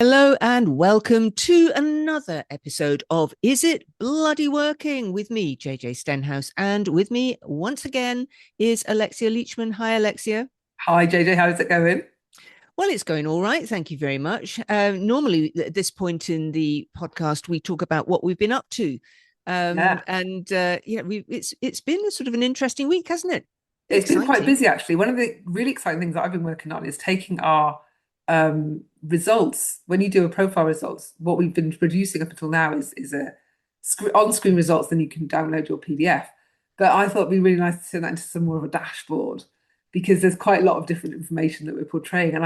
Hello and welcome to another episode of Is It Bloody Working with me, JJ Stenhouse. And with me once again is Alexia Leachman. Hi, Alexia. Hi JJ, how's it going? Well, it's going all right. Thank you very much. Normally, at this point in the podcast, we talk about what we've been up to. Yeah, It's been a sort of an interesting week, hasn't it? it's been quite Exciting. busy actually. One of the really exciting things that I've been working on is taking our results. When you do a profile results, what we've been producing up until now is a on-screen results. Then you can download your PDF. But I thought it'd be really nice to turn that into some more of a dashboard because there's quite a lot of different information that we're portraying, and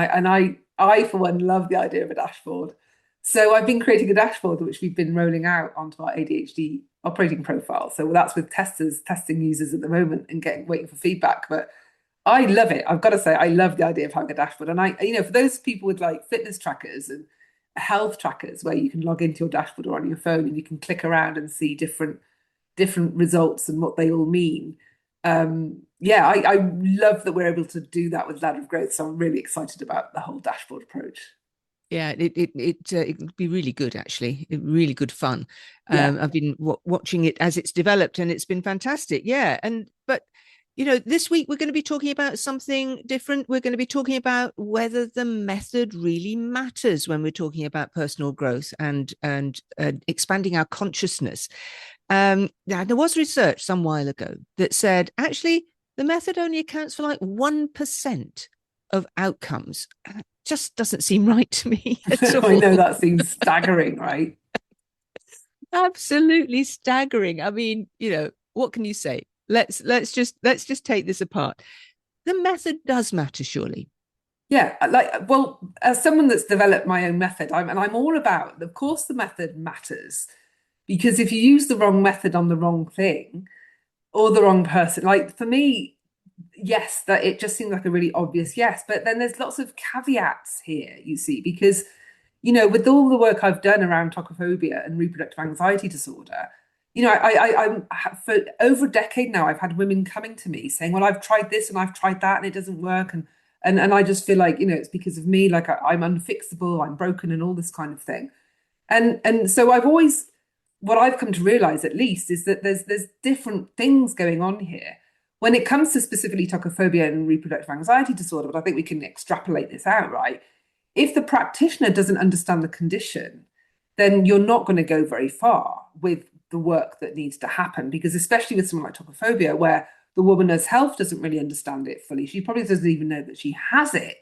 I for one love the idea of a dashboard. So I've been creating a dashboard which we've been rolling out onto our ADHD operating profile. So that's with testers testing users at the moment and getting waiting for feedback. But I love it. I've got to say, I love the idea of having a dashboard. And for those people with like fitness trackers and health trackers where you can log into your dashboard or on your phone and you can click around and see different results and what they all mean. I love that we're able to do that with ladder of growth. So I'm really excited about the whole dashboard approach. Yeah, it would be really good actually, really good fun. Yeah. I've been watching it as it's developed, and it's been fantastic. Yeah, and but this week we're going to be talking about something different. We're going to be talking about whether the method really matters when we're talking about personal growth and expanding our consciousness. Now there was research some while ago that said actually the method only accounts for like 1% of outcomes. And it just doesn't seem right to me at I all. know that seems staggering, right? Absolutely staggering. I mean, what can you say? Let's just take this apart. The method does matter, surely. Yeah, well, as someone that's developed my own method, I'm all about, of course, the method matters because if you use the wrong method on the wrong thing or the wrong person, like for me, yes, that it just seems like a really obvious yes, but then there's lots of caveats here, you see, because with all the work I've done around tocophobia and reproductive anxiety disorder, I'm for over a decade now, I've had women coming to me saying, "Well, I've tried this and I've tried that and it doesn't work," and I just feel like it's because of me, like I'm unfixable, I'm broken, and all this kind of thing. And so I've always, what I've come to realize at least is that there's different things going on here when it comes to specifically tocophobia and reproductive anxiety disorder. But I think we can extrapolate this out, right? If the practitioner doesn't understand the condition, then you're not going to go very far with the work that needs to happen. Because especially with something like tocophobia, where the woman herself doesn't really understand it fully, she probably doesn't even know that she has it.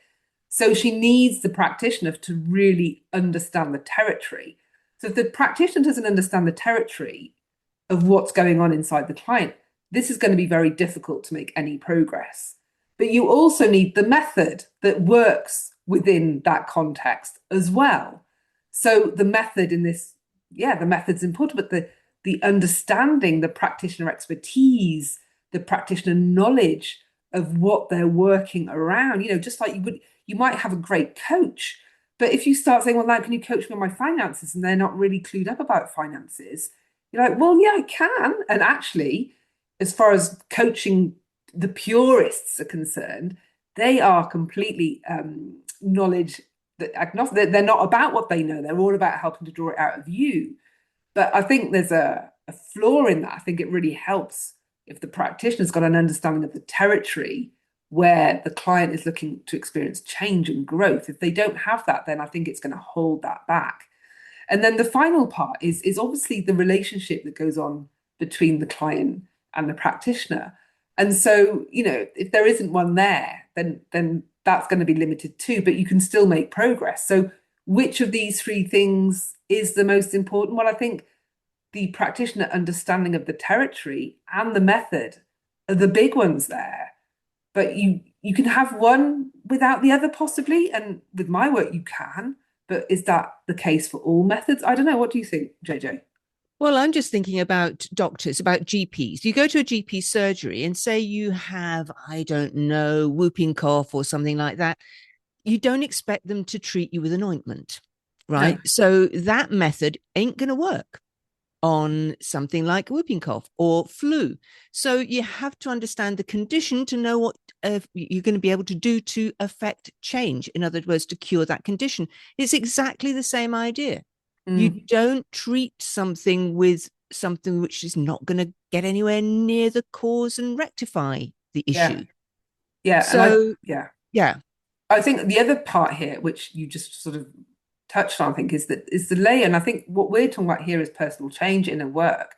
So she needs the practitioner to really understand the territory. So if the practitioner doesn't understand the territory of what's going on inside the client, this is going to be very difficult to make any progress. But you also need the method that works within that context as well. So the method in this, yeah, the method's important, but the understanding, the practitioner expertise, the practitioner knowledge of what they're working around, just like you might have a great coach, but if you start saying, well, now can you coach me on my finances? And they're not really clued up about finances, you're like, well, yeah, I can. And actually, as far as coaching the purists are concerned, they are completely knowledge that agnostic. They're not about what they know. They're all about helping to draw it out of you. But I think there's a flaw in that. I think it really helps if the practitioner's got an understanding of the territory where the client is looking to experience change and growth. If they don't have that, then I think it's going to hold that back. And then the final part is obviously the relationship that goes on between the client and the practitioner. And so, if there isn't one there, then that's going to be limited too, but you can still make progress. So which of these three things is the most important? Well, I think the practitioner understanding of the territory and the method are the big ones there. But you can have one without the other possibly, and with my work you can. But is that the case for all methods? I don't know. What do you think, JJ? Well, I'm just thinking about doctors, about GPs. You go to a GP surgery and say you have, I don't know, whooping cough or something like that. You don't expect them to treat you with an ointment, right? No. So that method ain't going to work. on something like whooping cough or flu. So you have to understand the condition to know what you're going to be able to do to affect change. In other words, to cure that condition. It's exactly the same idea. You Mm. don't treat something with something which is not going to get anywhere near the cause and rectify the Yeah. issue. Yeah. And So, yeah. yeah, I think the other part here, which you just sort of touched on, I think, is the layer. And I think what we're talking about here is personal change in a work.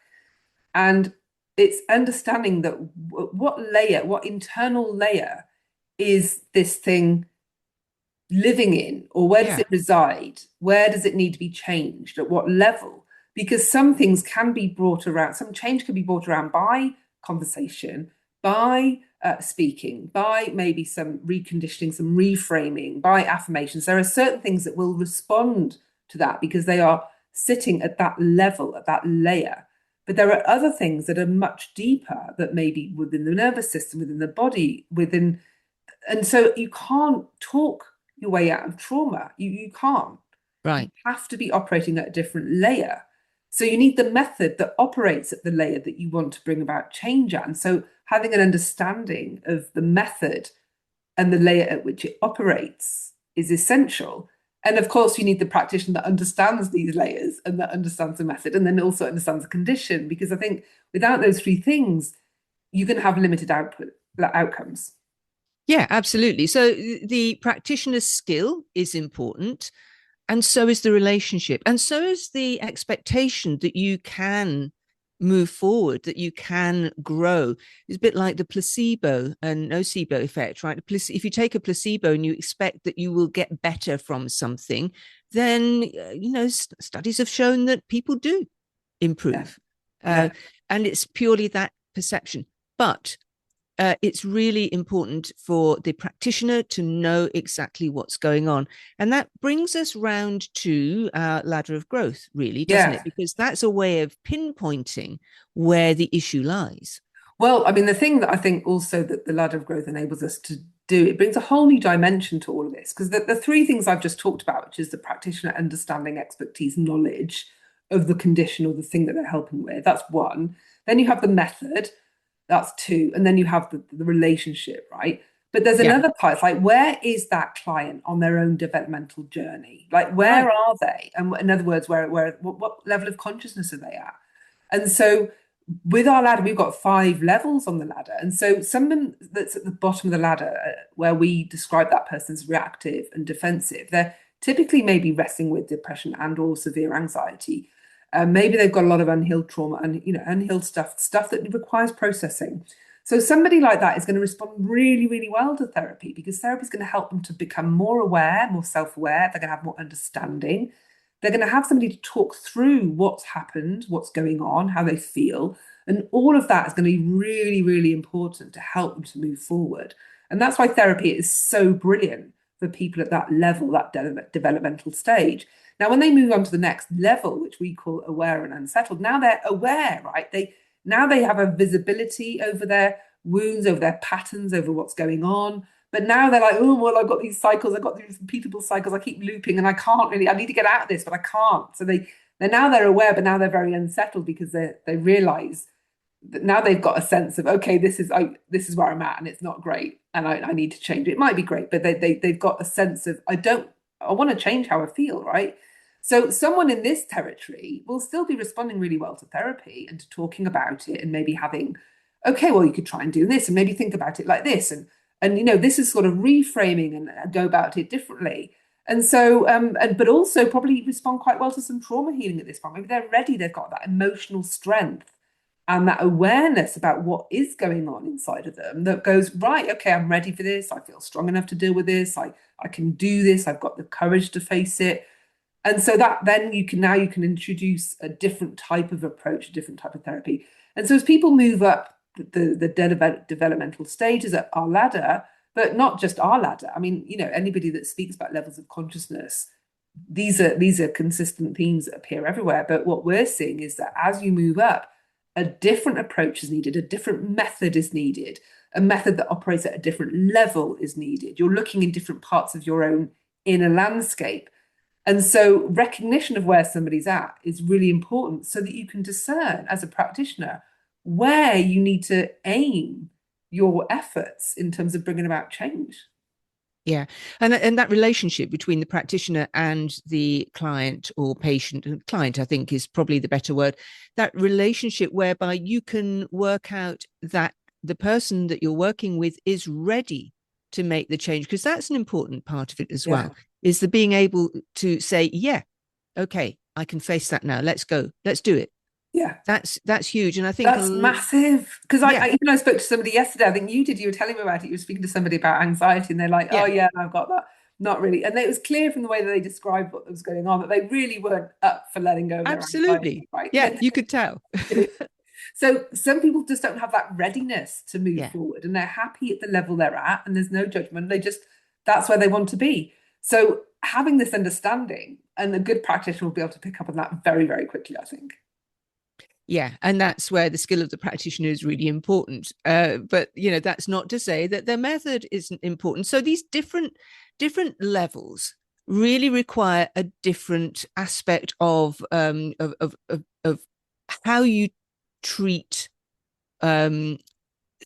And it's understanding that what layer, what internal layer is this thing living in, or where does yeah, it reside? Where does it need to be changed? At what level? Because some things can be brought around, some change can be brought around by conversation, by speaking, by maybe some reconditioning, some reframing, by affirmations. There are certain things that will respond to that because they are sitting at that level, at that layer. But there are other things that are much deeper that may be within the nervous system, within the body, within. And so you can't talk your way out of trauma. You can't. You right. have to be operating at a different layer. So you need the method that operates at the layer that you want to bring about change at. And so having an understanding of the method and the layer at which it operates is essential. And of course, you need the practitioner that understands these layers and that understands the method and then also understands the condition. Because I think without those three things, you can have limited outcomes. Yeah, absolutely. So the practitioner's skill is important, and so is the relationship, and so is the expectation that you can move forward, that you can grow. It's a bit like the placebo and nocebo effect, right? If you take a placebo and you expect that you will get better from something, then studies have shown that people do Yeah. improve, uh, Yeah. and it's purely that perception. But it's really important for the practitioner to know exactly what's going on. And that brings us round to ladder of growth, really, doesn't it? Yeah. Because that's a way of pinpointing where the issue lies. Well, I mean, the thing that I think also that the ladder of growth enables us to do, it brings a whole new dimension to all of this. Because the three things I've just talked about, which is the practitioner understanding, expertise, knowledge of the condition or the thing that they're helping with, that's one. Then you have the method, that's two. And then you have the relationship, right? But there's Yeah. another part. It's like, where is that client on their own developmental journey? Like, where Right. are they? And in other words, what level of consciousness are they at? And so with our ladder, we've got 5 levels on the ladder. And so someone that's at the bottom of the ladder, where we describe that person as reactive and defensive, they're typically maybe wrestling with depression and or severe anxiety. Maybe they've got a lot of unhealed trauma and unhealed stuff that requires processing. So somebody like that is going to respond really, really well to therapy because therapy is going to help them to become more aware, more self-aware. They're going to have more understanding. They're going to have somebody to talk through what's happened, what's going on, how they feel. And all of that is going to be really, really important to help them to move forward. And that's why therapy is so brilliant for people at that level, that developmental stage. Now, when they move on to the next level, which we call aware and unsettled, now they're aware, right? They have a visibility over their wounds, over their patterns, over what's going on. But now they're like, oh, well, I've got these cycles, I've got these repeatable cycles, I keep looping and I need to get out of this, but I can't. So they're aware, but now they're very unsettled because they realize that now they've got a sense of, okay, this is where I'm at and it's not great and I need to change. It might be great, but they've got a sense of, I want to change how I feel, right? So someone in this territory will still be responding really well to therapy and to talking about it and maybe having, okay, well, you could try and do this and maybe think about it like this. And this is sort of reframing and go about it differently. And so, but also probably respond quite well to some trauma healing at this point. Maybe they're ready, they've got that emotional strength and that awareness about what is going on inside of them that goes, right, okay, I'm ready for this. I feel strong enough to deal with this. I can do this. I've got the courage to face it. And so that then you can introduce a different type of approach, a different type of therapy. And so as people move up the developmental stages at our ladder, but not just our ladder. I mean, anybody that speaks about levels of consciousness, these are consistent themes that appear everywhere. But what we're seeing is that as you move up, a different approach is needed, a different method is needed, a method that operates at a different level is needed. You're looking in different parts of your own inner landscape. And so recognition of where somebody's at is really important so that you can discern as a practitioner where you need to aim your efforts in terms of bringing about change. Yeah. And that relationship between the practitioner and the client or patient, and client, I think is probably the better word, that relationship whereby you can work out that the person that you're working with is ready to make the change, because that's an important part of it as Yeah. well, is the being able to say, yeah, okay, I can face that now. Let's go. Let's do it. Yeah. That's huge. And I think, That's massive. Because yeah, even I spoke to somebody yesterday, I think you did, you were telling me about it. You were speaking to somebody about anxiety, and they're like, oh, yeah, yeah, I've got that. Not really. And it was clear from the way that they described what was going on that they really weren't up for letting go of their absolutely. anxiety, right? Yeah, you could tell. So some people just don't have that readiness to move Yeah. forward, and they're happy at the level they're at, and there's no judgment. That's where they want to be. So having this understanding, and a good practitioner will be able to pick up on that very, very quickly, I think. Yeah, and that's where the skill of the practitioner is really important. But that's not to say that their method isn't important. So these different levels really require a different aspect of how you treat um,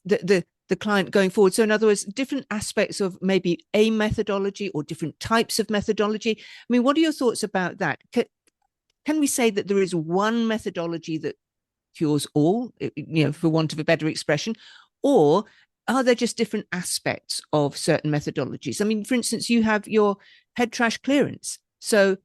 the client going forward. So in other words, different aspects of maybe a methodology or different types of methodology. I mean, what are your thoughts about that? Can we say that there is one methodology that cures all, for want of a better expression? Or are there just different aspects of certain methodologies? I mean, for instance, you have your head trash clearance. So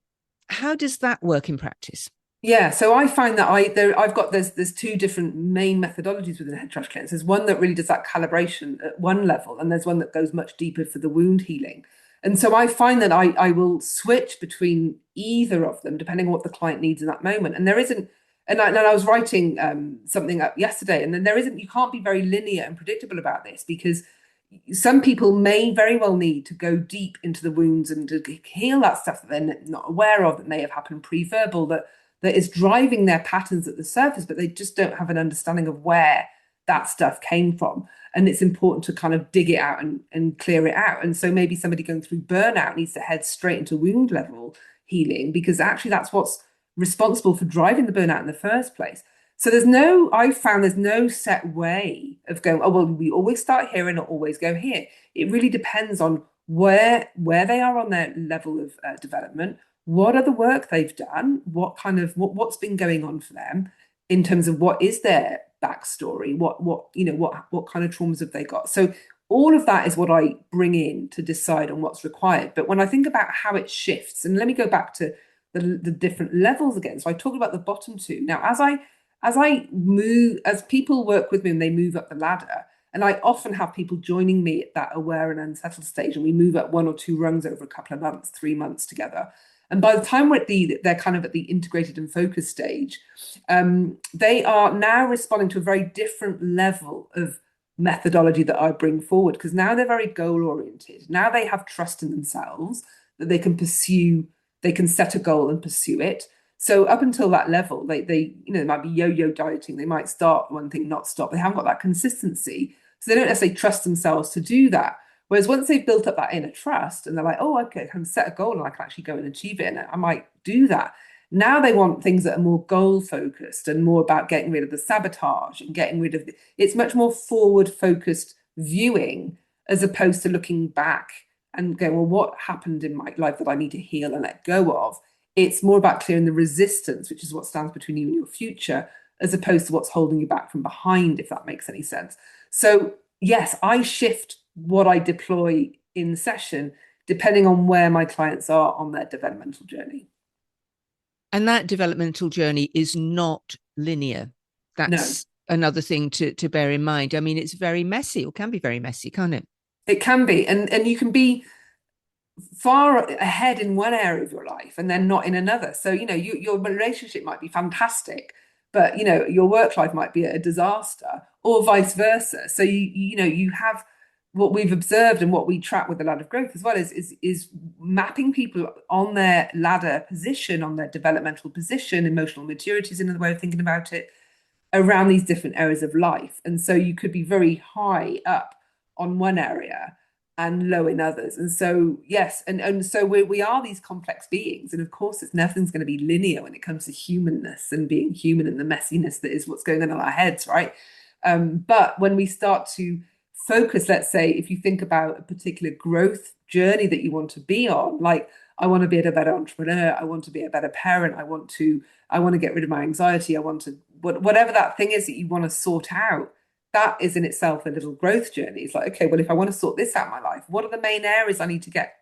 how does that work in practice? Yeah, so I find that I've got there's two different main methodologies within head trash clearance. There's one that really does that calibration at one level, and there's one that goes much deeper for the wound healing. And so I find that I will switch between either of them depending on what the client needs in that moment. And there isn't, and I was writing something up yesterday, and then there isn't, you can't be very linear and predictable about this because some people may very well need to go deep into the wounds and to heal that stuff that they're not aware of, that may have happened pre-verbal, that is driving their patterns at the surface, but they just don't have an understanding of where that stuff came from. And it's important to kind of dig it out and clear it out. And so maybe somebody going through burnout needs to head straight into wound level healing, because actually that's what's responsible for driving the burnout in the first place. So I've found there's no set way of going, oh, well, we always start here and not always go here. It really depends on where they are on their level of development, what are the work they've done, what's been going on for them in terms of what is their backstory, what kind of traumas have they got. So all of that is what I bring in to decide on what's required. But when I think about how it shifts, and let me go back to the different levels again. So I talked about the bottom two. Now, as people work with me and they move up the ladder, and I often have people joining me at that aware and unsettled stage, and we move up one or two rungs over a couple of months, 3 months together. And by the time they're kind of at the integrated and focused stage, they are now responding to a very different level of methodology that I bring forward, because now they're very goal oriented. Now they have trust in themselves that they can pursue, they can set a goal and pursue it. So up until that level, they might be yo-yo dieting. They might start one thing, not stop. They haven't got that consistency. So they don't necessarily trust themselves to do that. Whereas once they've built up that inner trust and they're like, oh, okay, I can set a goal and I can actually go and achieve it, and I might do that. Now they want things that are more goal focused and more about getting rid of the sabotage and getting rid of it's much more forward focused viewing, as opposed to looking back and going, well, what happened in my life that I need to heal and let go of? It's more about clearing the resistance, which is what stands between you and your future, as opposed to what's holding you back from behind, if that makes any sense. So yes, I shift what I deploy in session depending on where my clients are on their developmental journey. And that developmental journey is not linear. No, That's another thing to bear in mind. I mean, it's very messy, or can be very messy, can't it? it can be, and you can be far ahead in one area of your life and then not in another. So your relationship might be fantastic, but your work life might be a disaster, or vice versa. So you have what we've observed and what we track with the ladder of growth as well is mapping people on their ladder position, on their developmental position. Emotional maturity is another way of thinking about it, around these different areas of life. And so you could be very high up on one area and low in others. And so, yes, and so we are these complex beings. And of course, nothing's going to be linear when it comes to humanness and being human and the messiness that is what's going on in our heads, right? But when we start to focus, let's say, if you think about a particular growth journey that you want to be on, like I want to be a better entrepreneur, I want to be a better parent, I want to get rid of my anxiety, I want to whatever that thing is that you want to sort out, that is in itself a little growth journey. It's like, okay, well, if I want to sort this out in my life, what are the main areas I need to get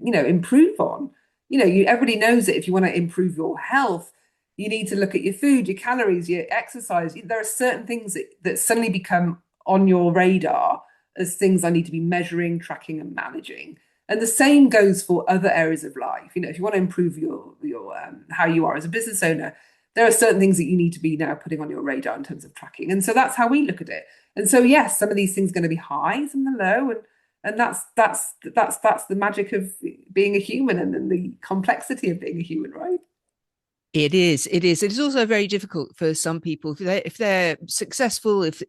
improve on? Everybody knows that if you want to improve your health, you need to look at your food, your calories, your exercise. There are certain things that suddenly become on your radar as things I need to be measuring, tracking, and managing. And the same goes for other areas of life. If you want to improve your how you are as a business owner, there are certain things that you need to be now putting on your radar in terms of tracking. And so that's how we look at it. And so yes, some of these things are going to be high, some of them low, and that's the magic of being a human and the complexity of being a human, right? It is. It is. It is also very difficult for some people if they're successful, if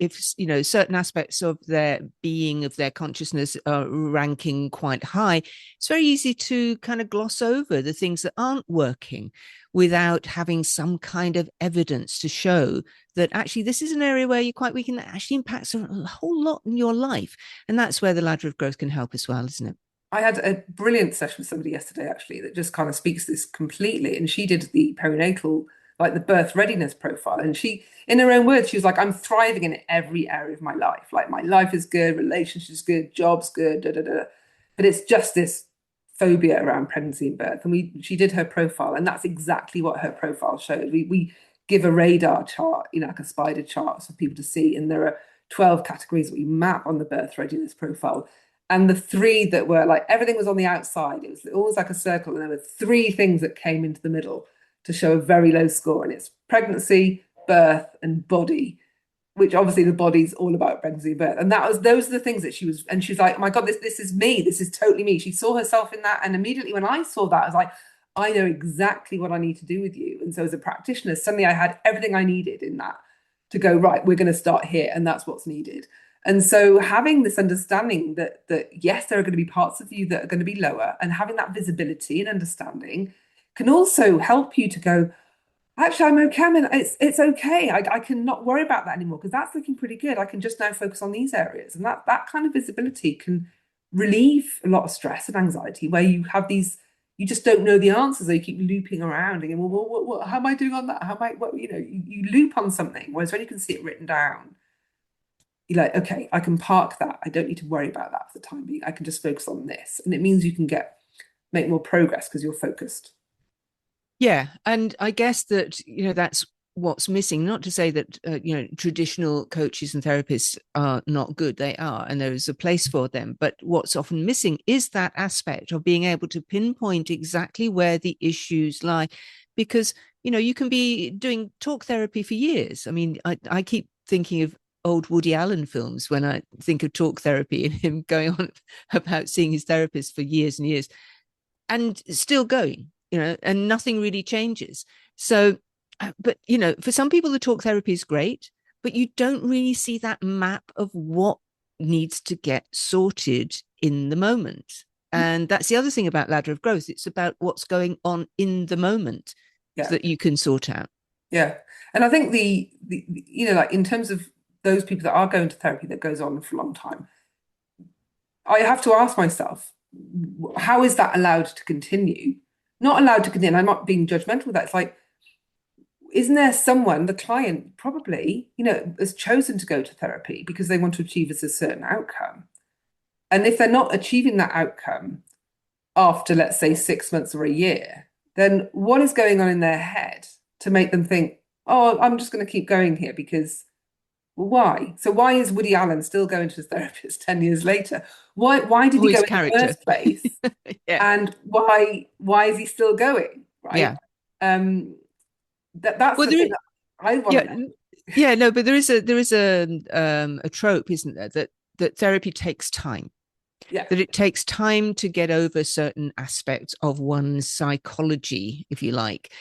certain aspects of their being, of their consciousness are ranking quite high. It's very easy to kind of gloss over the things that aren't working without having some kind of evidence to show that actually this is an area where you're quite weak and that actually impacts a whole lot in your life. And that's where the ladder of growth can help as well, isn't it? I had a brilliant session with somebody yesterday, actually, that just kind of speaks this completely. And she did the perinatal, like the birth readiness profile. And she, in her own words, she was like, I'm thriving in every area of my life. Like my life is good, relationships good, job's good, da da da. But it's just this phobia around pregnancy and birth. And she did her profile, and that's exactly what her profile showed. We give a radar chart, like a spider chart for people to see. And there are 12 categories that we map on the birth readiness profile. And the three that were like everything was on the outside. It was always like a circle. And there were three things that came into the middle to show a very low score. And it's pregnancy, birth, and body, which obviously the body's all about pregnancy and birth. And those are the things that she was like, oh my God, this is me. This is totally me. She saw herself in that. And immediately when I saw that, I was like, I know exactly what I need to do with you. And so as a practitioner, suddenly I had everything I needed in that to go, right, we're going to start here. And that's what's needed. And so having this understanding that yes, there are going to be parts of you that are going to be lower, and having that visibility and understanding can also help you to go, actually, I'm okay. I mean, it's okay. I can not worry about that anymore because that's looking pretty good. I can just now focus on these areas. And that kind of visibility can relieve a lot of stress and anxiety where you have these, you just don't know the answers. So you keep looping around and going, well, what, how am I doing on that? How am I, you loop on something, whereas when you can see it written down, you're like, okay, I can park that. I don't need to worry about that for the time being. I can just focus on this. And it means you can make more progress because you're focused. Yeah. And I guess that, that's what's missing. Not to say that, traditional coaches and therapists are not good. They are, and there is a place for them. But what's often missing is that aspect of being able to pinpoint exactly where the issues lie. Because, you can be doing talk therapy for years. I mean, I keep thinking of old Woody Allen films when I think of talk therapy and him going on about seeing his therapist for years and years and still going, and nothing really changes. So, but, for some people, the talk therapy is great, but you don't really see that map of what needs to get sorted in the moment. And that's the other thing about Ladder of Growth. It's about what's going on in the moment so that you can sort out. Yeah. And I think the like in terms of those people that are going to therapy that goes on for a long time, I have to ask myself, how is that allowed to continue? Not allowed to continue. I'm not being judgmental with that. It's like, isn't there someone, the client probably, has chosen to go to therapy because they want to achieve a certain outcome. And if they're not achieving that outcome after, let's say, 6 months or a year, then what is going on in their head to make them think, oh, I'm just going to keep going here because why? So why is Woody Allen still going to his therapist 10 years later? Why did he go in the first place? Yeah. And why is he still going? Right. Yeah. That's the thing that I want to know. Yeah, no, but there is a trope, isn't there, that therapy takes time. Yeah. That it takes time to get over certain aspects of one's psychology, if you like.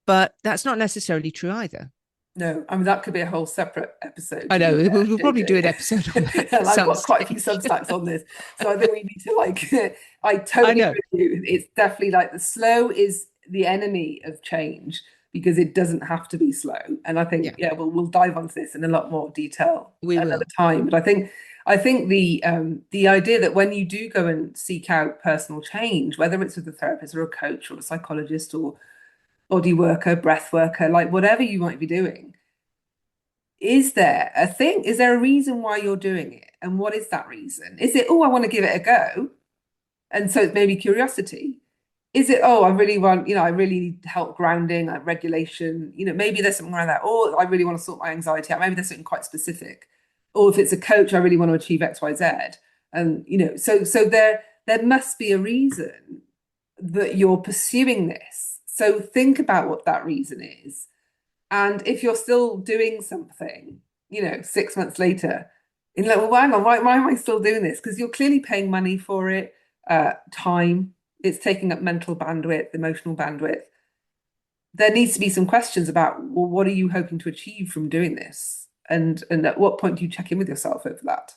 But that's not necessarily true either. No, I mean that could be a whole separate episode I to know look at, we'll probably do an JJ. episode on that And at I've some got quite a few stage. Substacks on this, so I think we need to like. I I totally know. agree with you. It's definitely like the slow is the enemy of change because it doesn't have to be slow. And I think Yeah, yeah, we'll dive onto this in a lot more detail we another will. time. But I think the idea that when you do go and seek out personal change, whether it's with a therapist or a coach or a psychologist or body worker, breath worker, like whatever you might be doing, is there a thing? Is there a reason why you're doing it? And what is that reason? Is it, oh, I want to give it a go? And so it's maybe curiosity. Is it, oh, I really want, I really need help grounding, like regulation, maybe there's something around that. Or I really want to sort my anxiety out. Maybe there's something quite specific. Or if it's a coach, I really want to achieve X, Y, Z. And, so there must be a reason that you're pursuing this. So think about what that reason is. And if you're still doing something, 6 months later, and you're like, well, hang on, why am I still doing this? Because you're clearly paying money for it, time, it's taking up mental bandwidth, emotional bandwidth. There needs to be some questions about, well, what are you hoping to achieve from doing this? And at what point do you check in with yourself over that?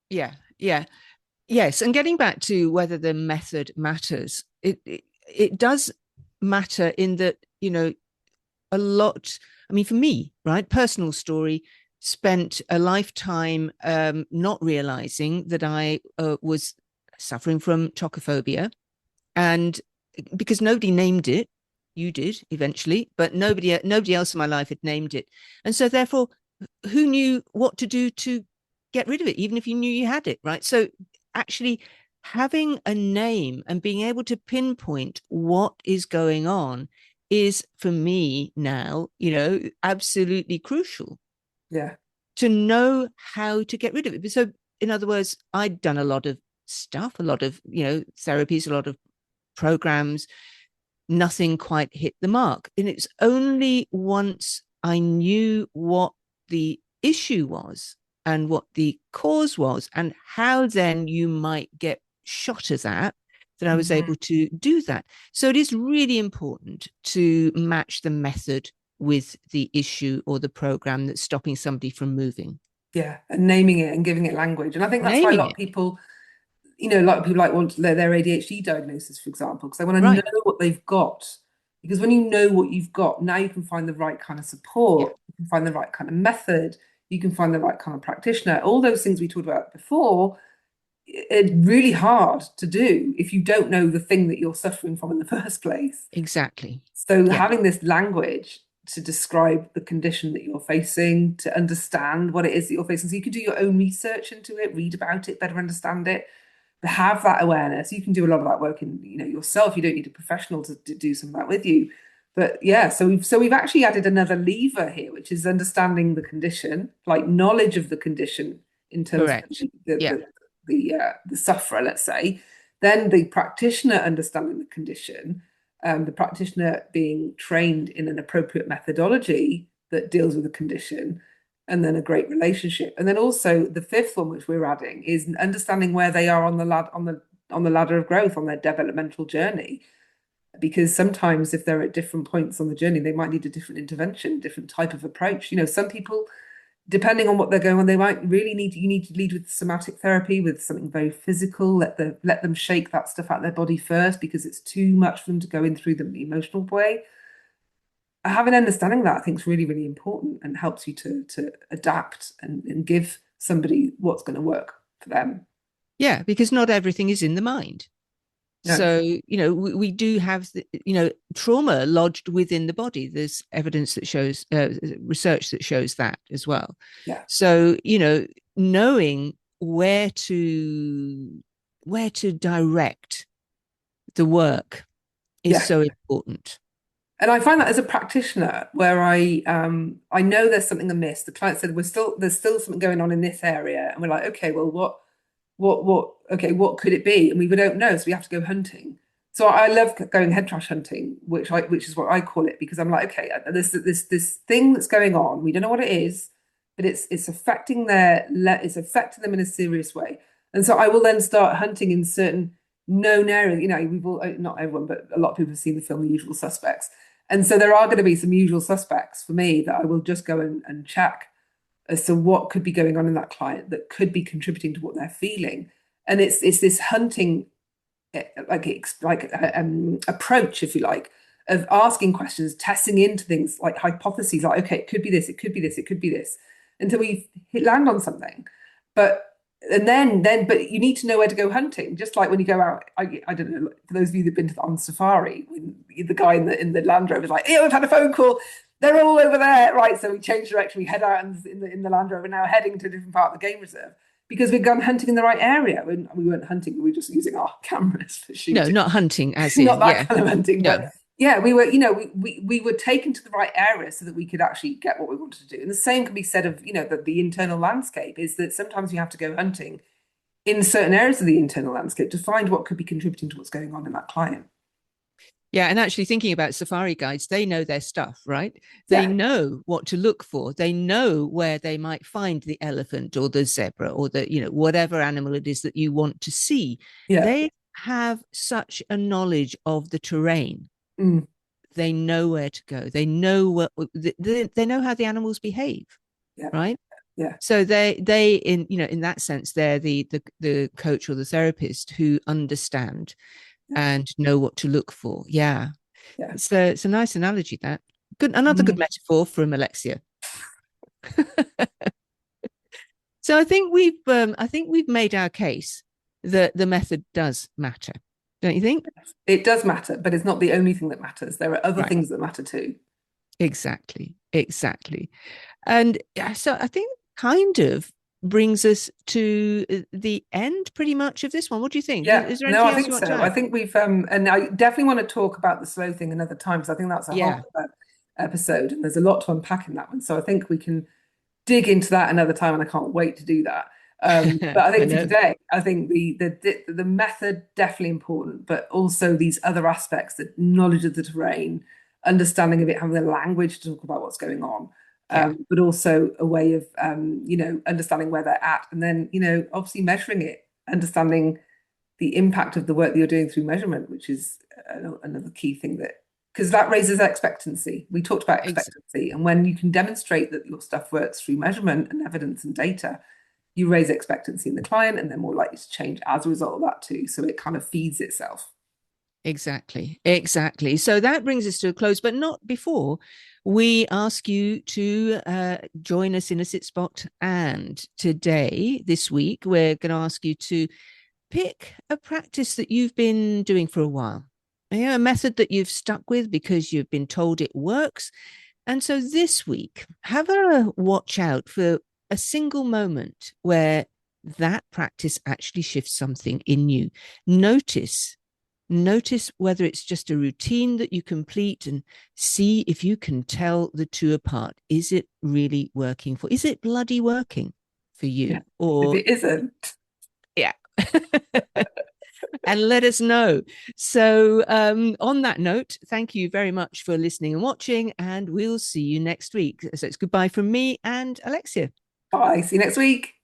Yeah, yeah. Yes, and getting back to whether the method matters, it does matter in that, a lot. I mean, for me, right, personal story, spent a lifetime not realizing that I was suffering from tocophobia, and because nobody named it, you did eventually, but nobody else in my life had named it, and so therefore, who knew what to do to get rid of it, even if you knew you had it, right? So actually having a name and being able to pinpoint what is going on is for me now, absolutely crucial Yeah. to know how to get rid of it. So, in other words, I'd done a lot of stuff, a lot of, therapies, a lot of programs, nothing quite hit the mark. And it's only once I knew what the issue was and what the cause was and how then you might get shot at that I was Mhm. able to do that. So it is really important to match the method with the issue or the program that's stopping somebody from moving. Yeah. And naming it and giving it language. And I think that's why a Naming lot of it. people a lot of people like want their ADHD diagnosis, for example, because they want to know Right. what they've got. Because when you know what you've got, now you can find the right kind of Yeah. support, you can find the right kind of method, you can find the right kind of practitioner. All those things we talked about before, it's really hard to do if you don't know the thing that you're suffering from in the first place. Exactly. So Yeah. having this language to describe the condition that you're facing, to understand what it is that you're facing, so you can do your own research into it, read about it, better understand it, have that awareness. You can do a lot of that work in, yourself. You don't need a professional to do some of that with you. But yeah, so we've actually added another lever here, which is understanding the condition, like knowledge of the condition in terms of Correct. the Yeah. the the sufferer, let's say. Then the practitioner understanding the condition, the practitioner being trained in an appropriate methodology that deals with the condition, and then a great relationship. And then also the fifth one, which we're adding, is understanding where they are on the ladder of growth, on their developmental journey. Because sometimes if they're at different points on the journey, they might need a different intervention, different type of approach. Some people, depending on what they're going on, they might really need to lead with somatic therapy, with something very physical. Let them shake that stuff out of their body first because it's too much for them to go in through the emotional way. Having understanding that I think is really, really important and helps you to adapt and give somebody what's going to work for them. Yeah. Because not everything is in the mind. No, So, we do have, trauma lodged within the body. There's evidence that shows, research that shows that as well. yeah, So, knowing where to direct the work is yeah. so important. And I find that as a practitioner, where I know there's something amiss. The client said there's still something going on in this area, and we're like, okay, well, okay, what could it be? And we don't know, so we have to go hunting. So I love going head trash hunting, which is what I call it, because I'm like, okay, this thing that's going on. We don't know what it is, but it's affecting it's affecting them in a serious way. And so I will then start hunting in certain known areas. We've all, not everyone, but a lot of people have seen the film The Usual Suspects. And so there are going to be some usual suspects for me that I will just go and check as to what could be going on in that client that could be contributing to what they're feeling. And it's this hunting approach, if you like, of asking questions, testing into things like hypotheses, like, okay, it could be this, it could be this, it could be this, until we land on something. But but you need to know where to go hunting. Just like when you go out, I don't know, for those of you that've been on safari, when the guy in the Land Rover is like, yeah, we've had a phone call, they're all over there, right? So we change direction, we head out and in the Land Rover, now heading to a different part of the game reserve because we've gone hunting in the right area. We weren't hunting, we were just using our cameras for shooting. No, not hunting as in, not that kind of hunting, no. But yeah, we were, we were taken to the right area so that we could actually get what we wanted to do. And the same can be said of, the internal landscape, is that sometimes you have to go hunting in certain areas of the internal landscape to find what could be contributing to what's going on in that client. Yeah, and actually thinking about safari guides, they know their stuff, right? They know what to look for. They know where they might find the elephant or the zebra or the, whatever animal it is that you want to see. Yeah. They have such a knowledge of the terrain. Mm. They know where to go. They know they know how the animals behave, right? Yeah. So they in that sense, they're the coach or the therapist who understand and know what to look for. Yeah. It's a nice analogy, that. Good. Another good metaphor from Alexia. So I think we've made our case that the method does matter. Don't you think? It does matter, but it's not the only thing that matters. There are other things that matter too. Exactly. And so I think kind of brings us to the end pretty much of this one. What do you think? Yeah, is there anything else you want to add? I think we've and I definitely want to talk about the slow thing another time, because I think that's a whole episode and there's a lot to unpack in that one. So I think we can dig into that another time, and I can't wait to do that. But I think for today, I think the method definitely important, but also these other aspects, the knowledge of the terrain, understanding of it, having the language to talk about what's going on, but also a way of understanding where they're at, and then obviously measuring it, understanding the impact of the work that you're doing through measurement, which is another key thing, because that raises expectancy. We talked about expectancy, and when you can demonstrate that your stuff works through measurement and evidence and data, you raise expectancy in the client, and they're more likely to change as a result of that too. So it kind of feeds itself. Exactly. So that brings us to a close, but not before we ask you to join us in a sit spot. And today, this week, we're going to ask you to pick a practice that you've been doing for a while, a method that you've stuck with because you've been told it works. And so this week, have a watch out for a single moment where that practice actually shifts something in you. Notice whether it's just a routine that you complete, and see if you can tell the two apart. Is it really working is it bloody working for you? Yeah. Or if it isn't. Yeah. And let us know. So on that note, thank you very much for listening and watching, and we'll see you next week. So it's goodbye from me and Alexia. Bye. See you next week.